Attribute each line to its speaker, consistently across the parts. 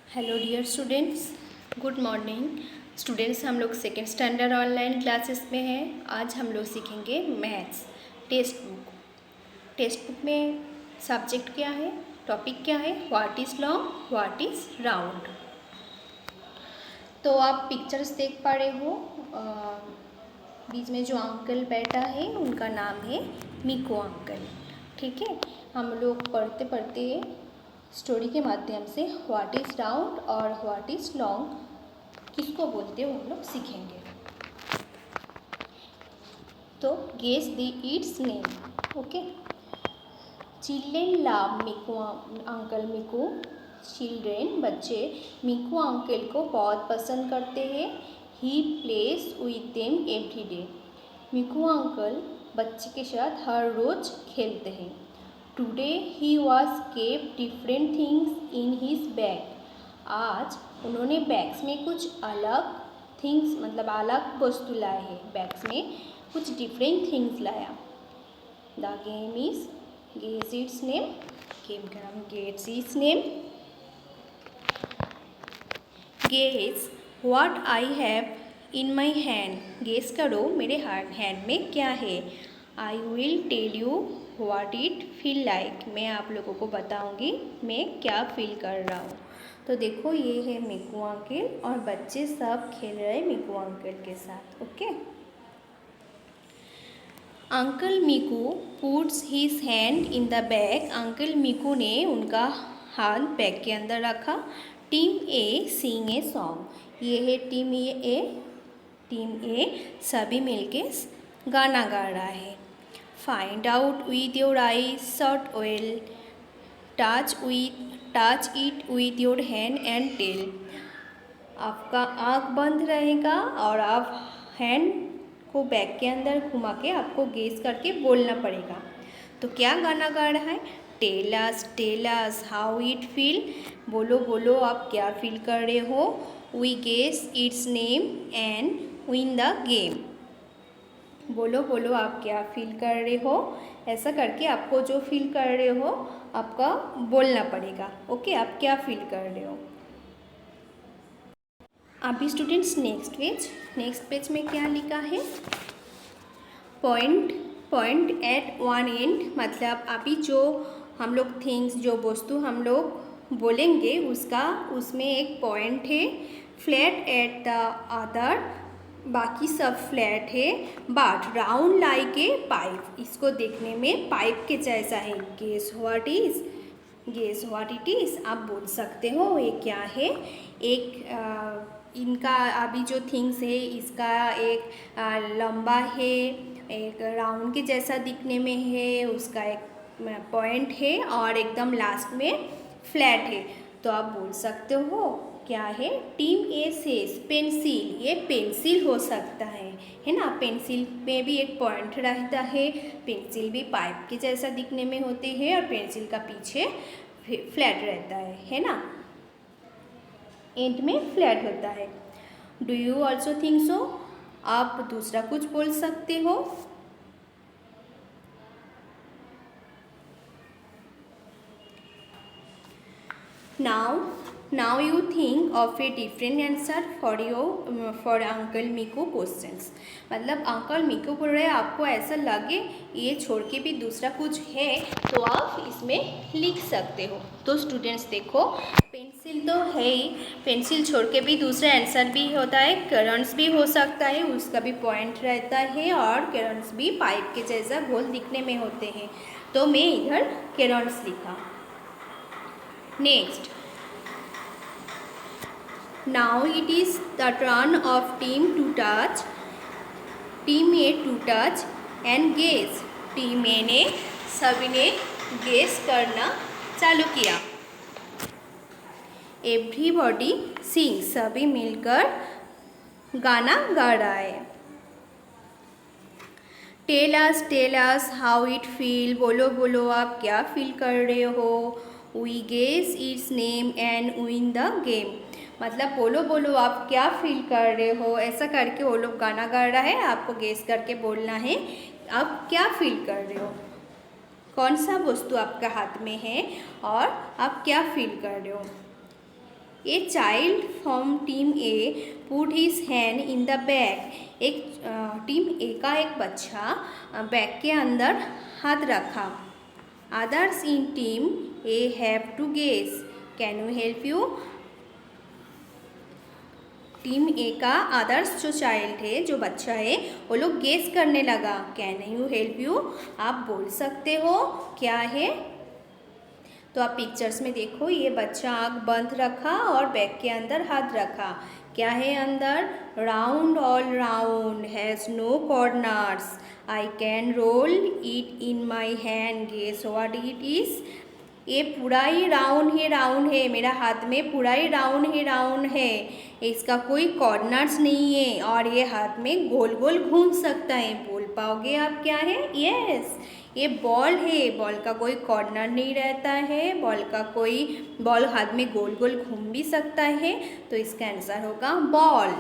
Speaker 1: Hello dear students, good morning. Students, हम लोग second standard online classes में हैं। आज हम लोग सीखेंगे maths text book. Text book में सब्जेक्ट क्या है, टॉपिक क्या है, what is long, what is round. तो आप पिक्चर्स देख पा रहे हो। बीच में जो अंकल बैठा है उनका नाम है मिको अंकल। ठीक है, हम लोग पढ़ते पढ़ते स्टोरी के माध्यम से व्हाट इज़ राउंड और व्हाट इज़ लॉन्ग किसको बोलते हो हम लोग सीखेंगे। तो guess the its name. Okay, children love Miko uncle Miko. Children बच्चे मिको अंकल को बहुत पसंद करते हैं। He plays with them every day. Miko uncle बच्चे के साथ हर रोज़ खेलते हैं। Today he was keep different things in his bag. आज उन्होंने बैग्स में कुछ अलग थिंग्स मतलब अलग वस्तु लाए हैं। बैग्स में कुछ डिफरेंट थिंग्स लाया। The game is guess its name. Game का नाम gets its name. Guess what I have in my hand. Guess करो मेरे हैंड में क्या है। I will tell you what it feel like. मैं आप लोगों को बताऊंगी मैं क्या फील कर रहा हूँ। तो देखो, ये है मिको अंकल और बच्चे सब खेल रहे हैं मिको अंकल के साथ। Okay, uncle Miko puts his hand in the bag. Uncle Miko ने उनका हाथ बैग के अंदर रखा। Team A sing a song. ये है टीम ए। टीम ए सभी मिलके गाना गा रहा है। Find out with your eyes shut oil. Touch it with your hand and tell. आपका आँख बंद रहेगा और आप हैंड को बैग के अंदर घुमा के आपको गेस करके बोलना पड़ेगा। तो क्या गाना गा रहा है? Tell us how it feel. बोलो बोलो आप क्या फील कर रहे हो। We guess its name and win the game. बोलो बोलो आप क्या फील कर रहे हो। ऐसा करके आपको जो फील कर रहे हो आपका बोलना पड़ेगा। ओके, आप क्या फील कर रहे हो। अभी स्टूडेंट्स नेक्स्ट पेज में क्या लिखा है? Point at one end. मतलब अभी जो हम लोग थिंग्स जो वस्तु हम लोग बोलेंगे उसमें एक पॉइंट है। फ्लैट एट द अदर, बाकी सब फ्लैट है। But round like a pipe. इसको देखने में पाइप के जैसा है। Guess what it is. आप बोल सकते हो ये क्या है। इनका अभी जो थिंग्स है इसका एक लंबा है, एक राउंड के जैसा दिखने में है, उसका एक पॉइंट है और एकदम लास्ट में फ्लैट है। तो आप बोल सकते हो क्या है। टीम ए सेज पेंसिल। ये पेंसिल हो सकता है ना। पेंसिल में भी एक पॉइंट रहता है। पेंसिल भी पाइप के जैसा दिखने में होते हैं और पेंसिल का पीछे फ्लैट रहता है ना। एंड में फ्लैट होता है। Do you also think so. आप दूसरा कुछ बोल सकते हो। Now you think of a different answer for uncle Miko questions. मतलब अंकल मिको बोल रहे हैं आपको ऐसा लगे ये छोड़ के भी दूसरा कुछ है तो आप इसमें लिख सकते हो। तो स्टूडेंट्स देखो, पेंसिल तो है ही, पेंसिल छोड़ के भी दूसरा आंसर भी होता है। करंट्स भी हो सकता है, उसका भी पॉइंट रहता है और करंट्स भी पाइप के जैसा गोल दिखने में होते हैं। तो मैं इधर करंट्स लिखा। Next, now it is the turn of team A to touch and guess. Team A ने सभी ने गेस करना चालू किया। Everybody sing. सभी मिलकर गाना गा रहा है। Tell us how it feel. बोलो बोलो आप क्या फील कर रहे हो। We guess its name and win the game. मतलब बोलो बोलो आप क्या फील कर रहे हो। ऐसा करके वो लोग गाना गा रहा है, आपको गेस करके बोलना है आप क्या फील कर रहे हो, कौन सा वस्तु आपका हाथ में है और आप क्या फील कर रहे हो। A child from team A put his hand in the bag. एक टीम ए का एक बच्चा बैग के अंदर हाथ रखा। Others in team A have to guess. Can you help you? Team A का अदर्स जो चाइल्ड है, जो बच्चा है, वो लोग गेस करने लगा। Can you help you? आप बोल सकते हो क्या है? तो आप पिक्चर्स में देखो, ये बच्चा आँख बंद रखा और बैग के अंदर हाथ रखा। क्या है अंदर? Round all round has no corners. I can roll it in my hand. Guess what it is? ये पूरा ही राउंड है, मेरा हाथ में पूरा ही राउंड है। इसका कोई कॉर्नर्स नहीं है और ये हाथ में गोल गोल घूम सकता है। बोल पाओगे आप क्या है? यस, ये बॉल है। बॉल का कोई कॉर्नर नहीं रहता है, बॉल हाथ में गोल गोल घूम भी सकता है। तो इसका आंसर होगा बॉल।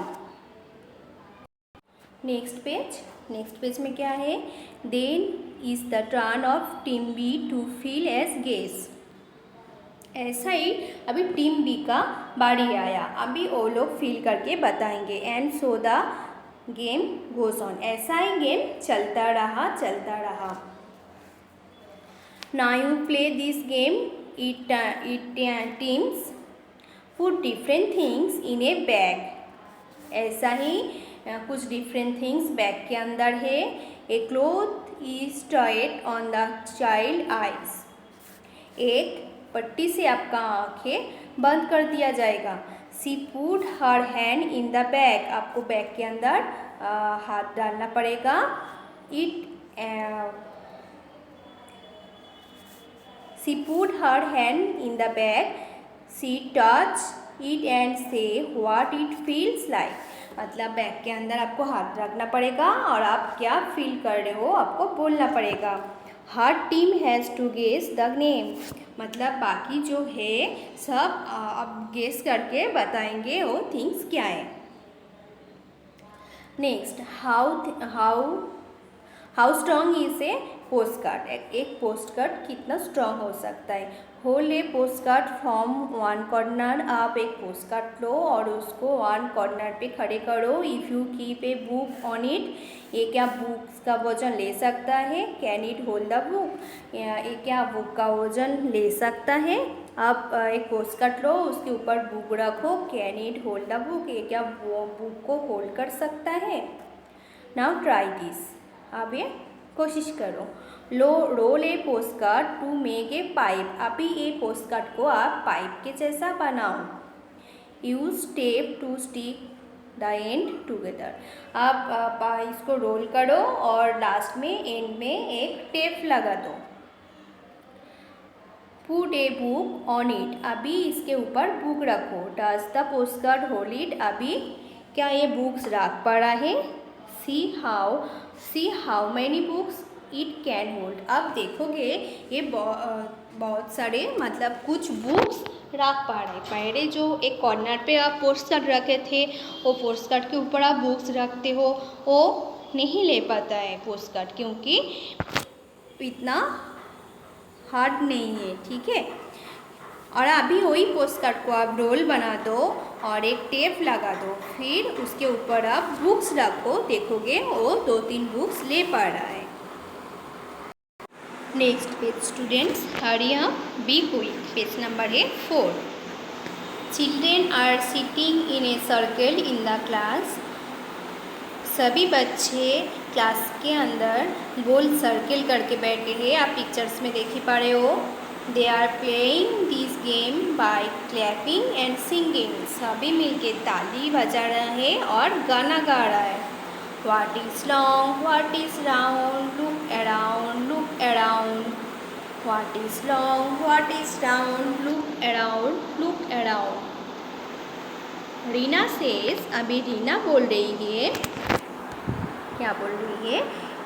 Speaker 1: नेक्स्ट पेज में क्या है? Then is the turn of team B to feel as guess. ऐसा ही अभी टीम बी का बारी आया। अभी वो लोग फील करके बताएंगे। And so the game goes on. ऐसा ही गेम चलता रहा। Now you play this game. It teams put different things in a bag. ऐसा ही कुछ डिफरेंट थिंग्स बैग के अंदर है। A cloth is tied on the child eyes. एक पट्टी से आपका आँखें बंद कर दिया जाएगा। She put her hand in the bag. आपको बैग के अंदर हाथ डालना पड़ेगा। She put her hand in the bag. See touch it and say what it feels like. मतलब बैग के अंदर आपको हाथ रखना पड़ेगा और आप क्या फील कर रहे हो आपको बोलना पड़ेगा। हर team has to guess the name. मतलब बाकी जो है सब अब गेस करके बताएंगे वो थिंग्स क्या है। Next, how strong is a post card. एक पोस्ट कार्ड कितना स्ट्रॉन्ग हो सकता है। Hold a post card from one corner. आप एक पोस्ट कार्ड लो और उसको वन कॉर्नर पे खड़े करो। If you keep a book on it. ये क्या बुक्स का वजन ले सकता है? Can it hold the book. ये क्या बुक का वजन ले सकता है? आप एक पोस्ट कार्ड लो, उसके ऊपर बुक रखो। Can it hold the book. ये क्या वो बुक को होल्ड कर सकता है? Now try this. अब ये कोशिश करो। Roll a postcard to make a pipe. अभी ये पोस्ट कार्ड को आप पाइप के जैसा बनाओ। Use tape to stick the end together. आप इसको रोल करो और लास्ट में एंड में एक टेप लगा दो। Put a book on it. अभी इसके ऊपर बुक रखो। Does the post card hold it. अभी क्या ये बुक्स रख पड़ा है? See how many books it can hold. अब देखोगे ये बहुत सारे मतलब कुछ बुक्स रख पा रहे। पहले जो एक कॉर्नर पे आप पोस्ट कार्ड रखे थे, वो पोस्ट कार्ड के ऊपर आप बुक्स रखते हो, वो नहीं ले पाता है पोस्ट कार्ड, क्योंकि इतना हार्ड नहीं है। ठीक है। और अभी वही पोस्ट कार्ड को आप रोल बना दो और एक टेप लगा दो। फिर उसके ऊपर आप बुक्स रखो। देखोगे वो 2-3 बुक्स ले पा रहा है। Next page students, hurry up, be quick. Page number है 4। Children are sitting in a circle in the class. सभी बच्चे क्लास के अंदर गोल सर्कल करके बैठे हैं। आप पिक्चर्स में देख ही पा रहे हो। They are playing this game by clapping and singing. सभी मिलके ताली बजा रहे हैं और गाना गा रहा है। What is long? What is round? Look around, look around. What is long? What is round? Look around, look around. Reena says, अभी रीना बोल रही है। क्या बोल रही है?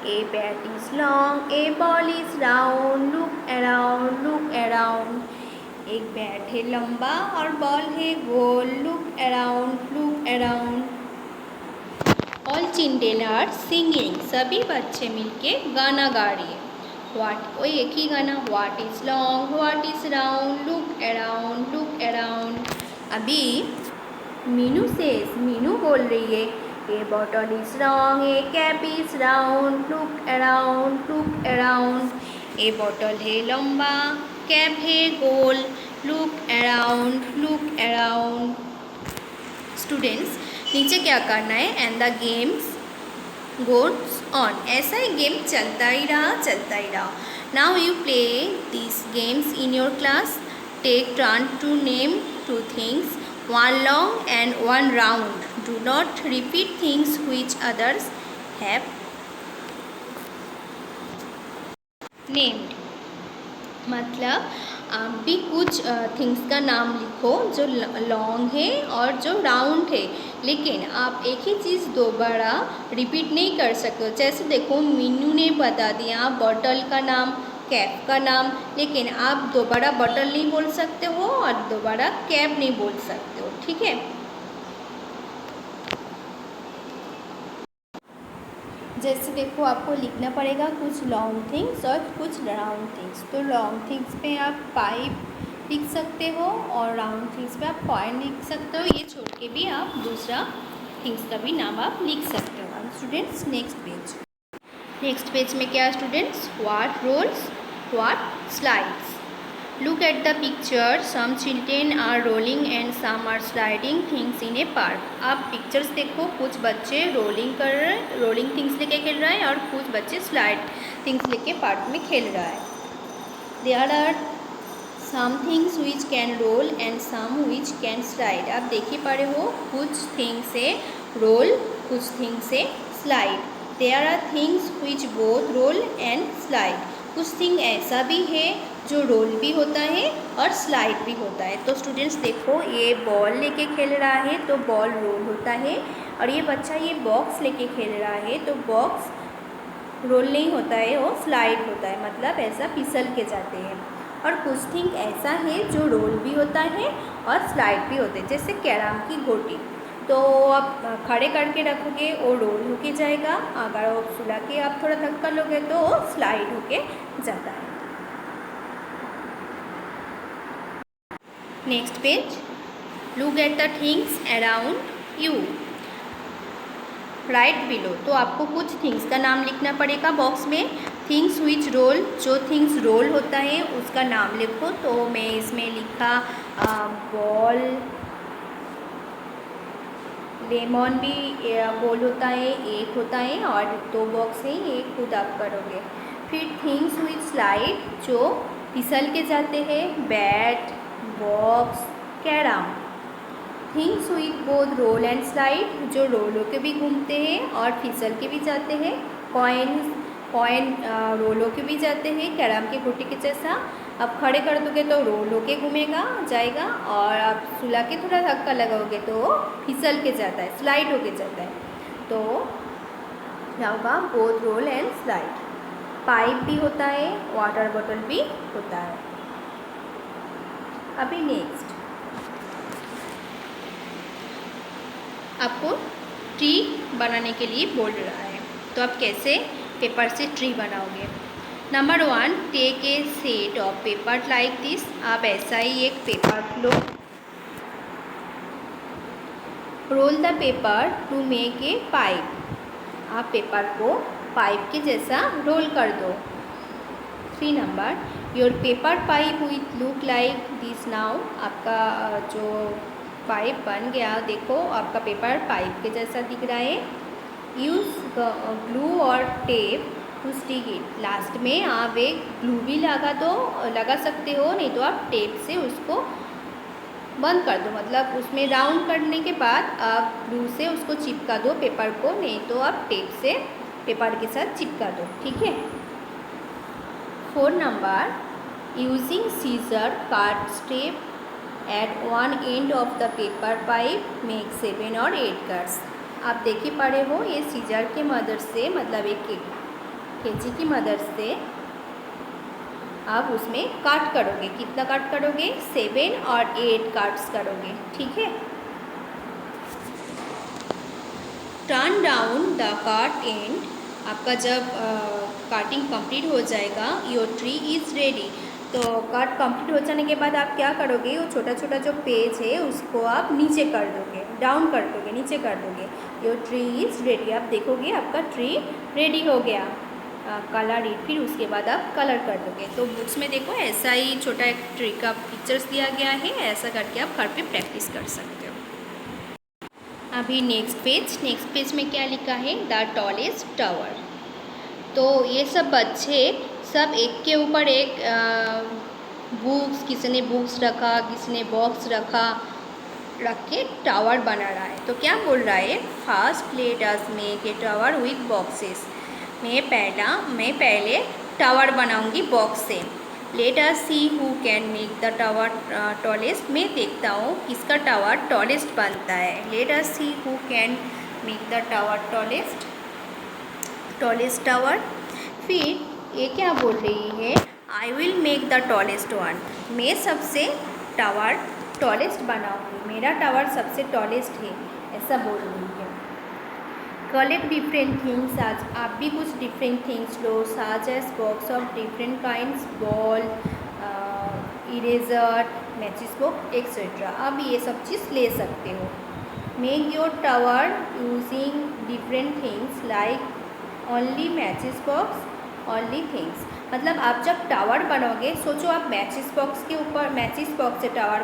Speaker 1: A bat is long, a ball is round. Look around, look around. एक bat है लंबा और बॉल है गोल। Look around, look around. All children are singing. सभी बच्चे मिलके गाना गा रही है। वो एक ही गाना। What is long, what is round, look around, look around. अभी मीनू सेज, मीनू बोल रही है a bottle is wrong, a cap is round, look around, look around. A bottle है लंबा, कैप है गोल, look around, look around. Students, नीचे क्या करना है, and the games goes on, ऐसा ही गेम चलता ही रहा। Now you play this games in your class, take turn to name two things, one long and one round. Do not repeat things which others have named. मतलब आप भी कुछ things का नाम लिखो जो लॉन्ग है और जो राउंड है, लेकिन आप एक ही चीज़ दोबारा रिपीट नहीं कर सकते हो। जैसे देखो, मीनू ने बता दिया बॉटल का नाम, कैप का नाम, लेकिन आप दोबारा बॉटल नहीं बोल सकते हो और दोबारा कैप नहीं बोल सकते हो, ठीक है। जैसे देखो, आपको लिखना पड़ेगा कुछ लॉन्ग थिंग्स और कुछ राउंड थिंग्स। तो लॉन्ग थिंग्स पे आप पाइप लिख सकते हो और राउंड थिंग्स पे आप कॉइन लिख सकते हो। ये छोड़ के भी आप दूसरा थिंग्स का भी नाम आप लिख सकते हो। स्टूडेंट्स, नेक्स्ट पेज में क्या है students, what rolls, what slides. Look at the picture, some children are rolling and some are sliding things in a park. आप पिक्चर्स देखो, कुछ बच्चे रोलिंग थिंग्स लेके खेल रहे हैं और कुछ बच्चे स्लाइड थिंग्स लेके पार्क में खेल रहा है। There are some things which can roll and some which can slide. आप देख ही पा रहे हो, कुछ थिंग्स से रोल, कुछ थिंग्स से slide. There are things which both roll and slide. कुछ थिंग ऐसा भी है जो रोल भी होता है और स्लाइड भी होता है। तो स्टूडेंट्स देखो, ये बॉल लेके खेल रहा है तो बॉल रोल होता है, और ये बच्चा ये बॉक्स लेके खेल रहा है तो बॉक्स रोल नहीं होता है, वो स्लाइड होता है, मतलब ऐसा फिसल के जाते हैं। और कुछ थिंग ऐसा है जो रोल भी होता है और स्लाइड भी होते हैं, जैसे कैरम की गोटी। तो आप खड़े करके रखोगे वो रोल होके जाएगा, अगर वो सुला के आप थोड़ा धक्का लोगे तो वो स्लाइड होके जाता है। Next page, look at the things around you, right below. तो आपको कुछ थिंग्स का नाम लिखना पड़ेगा बॉक्स में। थिंग्स विच रोल, जो थिंग्स रोल होता है उसका नाम लिखो। तो मैं इसमें लिखा बॉल, लेमन भी गोल होता है, एक होता है, और दो बॉक्स है, ये खुद आप करोगे। फिर थिंग्स विच स्लाइड, जो फिसल के जाते हैं, bat, box, carrom. Things which both roll and slide, जो रोल होके भी घूमते हैं और फिसल के भी जाते हैं। कॉइन रोल होके भी जाते हैं, कैरम के गोटी के जैसा। अब खड़े कर दोगे तो रोल होके घूमेगा जाएगा, और आप सुला के थोड़ा धक्का लगाओगे तो फिसल के जाता है, स्लाइड होके जाता है। तो क्या होगा, both roll and slide. Pipe भी होता है, वाटर बॉटल भी होता है। अभी नेक्स्ट आपको ट्री बनाने के लिए बोल रहा है, तो आप कैसे पेपर से ट्री बनाओगे। Number 1, take a set of paper like this. आप ऐसा ही एक पेपर लो, roll the paper to make a pipe. आप पेपर को पाइप के जैसा रोल कर दो। 3 number, your paper pipe with look like this now. आपका जो पाइप बन गया, देखो आपका पेपर पाइप के जैसा दिख रहा है। यूज़ ग्लू और tape to stick it. Last में आप एक ग्लू भी लगा सकते हो, नहीं तो आप टेप से उसको बंद कर दो, मतलब उसमें राउंड करने के बाद आप ग्लू से उसको चिपका दो पेपर को, नहीं तो आप टेप से पेपर के साथ चिपका दो, ठीक है। 4 number, using scissor cut strip at one end of the paper pipe make 7 और 8 कट्स। आप देख ही पड़े हो, ये सीजर की मदद से, मतलब एक कैंची की मदद से आप उसमें काट करोगे। कितना काट करोगे, 7 और 8 काट्स करोगे, ठीक है। Turn down the cut and. आपका जब काटिंग कंप्लीट हो जाएगा, योर ट्री इज़ रेडी। तो कट कंप्लीट हो जाने के बाद आप क्या करोगे, वो छोटा छोटा जो पेज है उसको आप नीचे कर दोगे, डाउन कर दोगे, नीचे कर दोगे। Your tree is ready. आप देखोगे आपका ट्री रेडी हो गया। कलर इट, फिर उसके बाद आप कलर कर दोगे। तो बुक्स में देखो ऐसा ही छोटा एक ट्री का पिक्चर्स दिया गया है, ऐसा करके आप घर पे प्रैक्टिस कर सकते हो। अभी नेक्स्ट पेज में क्या लिखा है, द टॉलेस्ट टावर। तो ये सब बच्चे सब एक के ऊपर एक बुक्स, किसी ने बुक्स रखा, किसी ने बॉक्स रख के टावर बना रहा है। तो क्या बोल रहा है, first let us make a tower with boxes. मैं पहले टावर बनाऊंगी बॉक्स से। Let us see who can make the tower tallest. मैं देखता हूँ किसका टावर टॉलेस्ट बनता है। Let us see who can make the tower tallest tower. फिर ये क्या बोल रही है, I will make the tallest one. मैं सबसे टावर टॉलेस्ट बनाऊंगी, मेरा टावर सबसे टॉलेस्ट है, ऐसा बोल रही है। Collect different things. आज आप भी कुछ डिफरेंट थिंग्स लो, such as box of different kinds, ball, eraser, matches box etcetera. आप ये सब चीज़ ले सकते हो। Make your tower using different things like only matches box, only things. मतलब आप जब टावर बनाओगे, सोचो आप मैचिस बॉक्स के ऊपर, मैचिस बॉक्स से टावर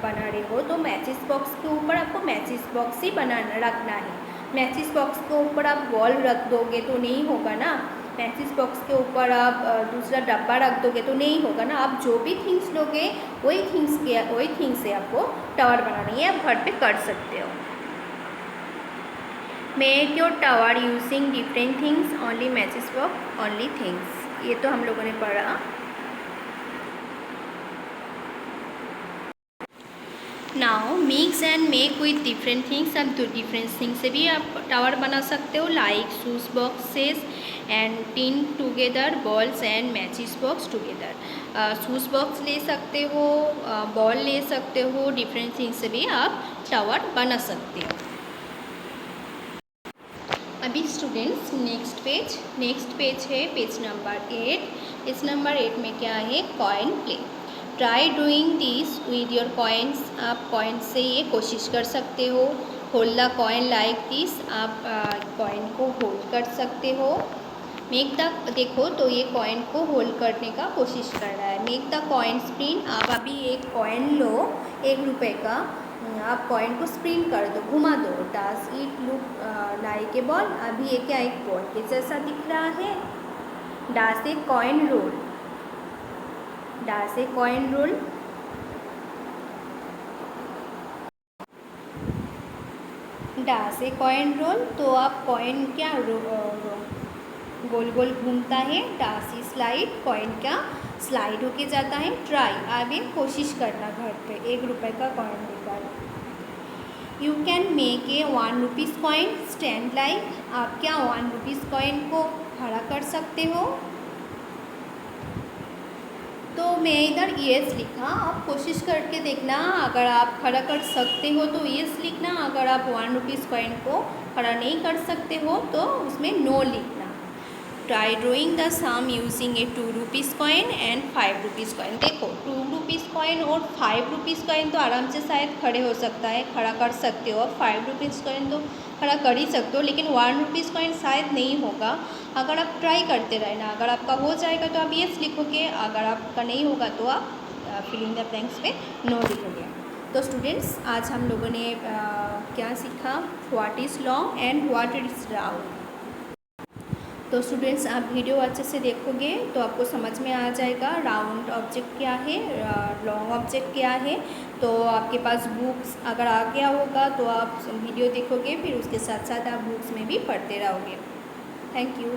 Speaker 1: बना रहे हो, तो मैचिस बॉक्स के ऊपर आपको मैचिस बॉक्स ही रखना है। मैचिस बॉक्स के ऊपर आप बॉल रख दोगे तो नहीं होगा ना। मैचिस बॉक्स के ऊपर आप दूसरा डब्बा रख दोगे तो नहीं होगा ना। आप जो भी थिंग्स लोगे वही थिंग्स से आपको टावर बनानी है, आप घर पे कर सकते हो। Make your tower using different things, only matches box, only things. ये तो हम लोगों ने पढ़ा। Now mix and make with different things. अब डिफरेंट थिंग्स से भी आप टावर बना सकते हो, like shoes boxes and tin together, balls and matches box together. Shoes box ले सकते हो, बॉल ले सकते हो, डिफरेंट थिंग्स से भी आप टावर बना सकते हो। अभी स्टूडेंट्स नेक्स्ट पेज है पेज नंबर 8। इस नंबर 8 में क्या है, coin play. Try doing this with your coins. आप कॉइन्स से ये कोशिश कर सकते हो। Hold the coin like this. आप कॉइन को होल्ड कर सकते हो। मेक द, देखो तो ये कॉइन को होल्ड करने का कोशिश कर रहा है। Make the coin spin. आप अभी एक कॉइन लो, 1 रुपये का, आप कॉइन को स्पिन कर दो, घुमा दो। Does it look like a ball. अभी ये क्या एक बॉल के जैसा दिख रहा है। Does a coin roll, does a coin roll. Does a coin roll. तो आप कॉइन क्या गोल गोल घूमता है। Does it slide. कॉइन क्या स्लाइड होके जाता है। ट्राई। आप ये कोशिश करना घर पे, 1 रुपये का कॉइन लेकर। You can make a 1 rupees coin stand like. आप क्या 1 रुपीज़ कॉइन को खड़ा कर सकते हो। तो मैं इधर यस लिखा, आप कोशिश करके देखना। अगर आप खड़ा कर सकते हो तो यस लिखना, अगर आप 1 रुपीज़ कॉइन को खड़ा नहीं कर सकते हो तो उसमें नो लिखना। Try drawing the sum using a 2 rupees coin and 5 rupees coin. देखो 2 रुपीज़ कॉइन और 5 रुपीज़ कॉइन तो आराम से शायद खड़े हो सकता है, खड़ा कर सकते हो। 5 रुपीज़ कॉइन तो खड़ा कर ही सकते हो, लेकिन 1 रुपीज़ कॉइन शायद नहीं होगा। अगर आप ट्राई करते रहना, अगर आपका हो जाएगा तो आप यस लिखोगे, अगर आपका नहीं होगा तो आप फिल इन द ब्लैंक्स पे नो लिखोगे। तो स्टूडेंट्स आज हम लोगों ने क्या सीखा, what is long and what is round. तो स्टूडेंट्स आप वीडियो अच्छे से देखोगे तो आपको समझ में आ जाएगा राउंड ऑब्जेक्ट क्या है, लॉन्ग ऑब्जेक्ट क्या है। तो आपके पास बुक्स अगर आ गया होगा तो आप वीडियो देखोगे, फिर उसके साथ साथ आप बुक्स में भी पढ़ते रहोगे। Thank you.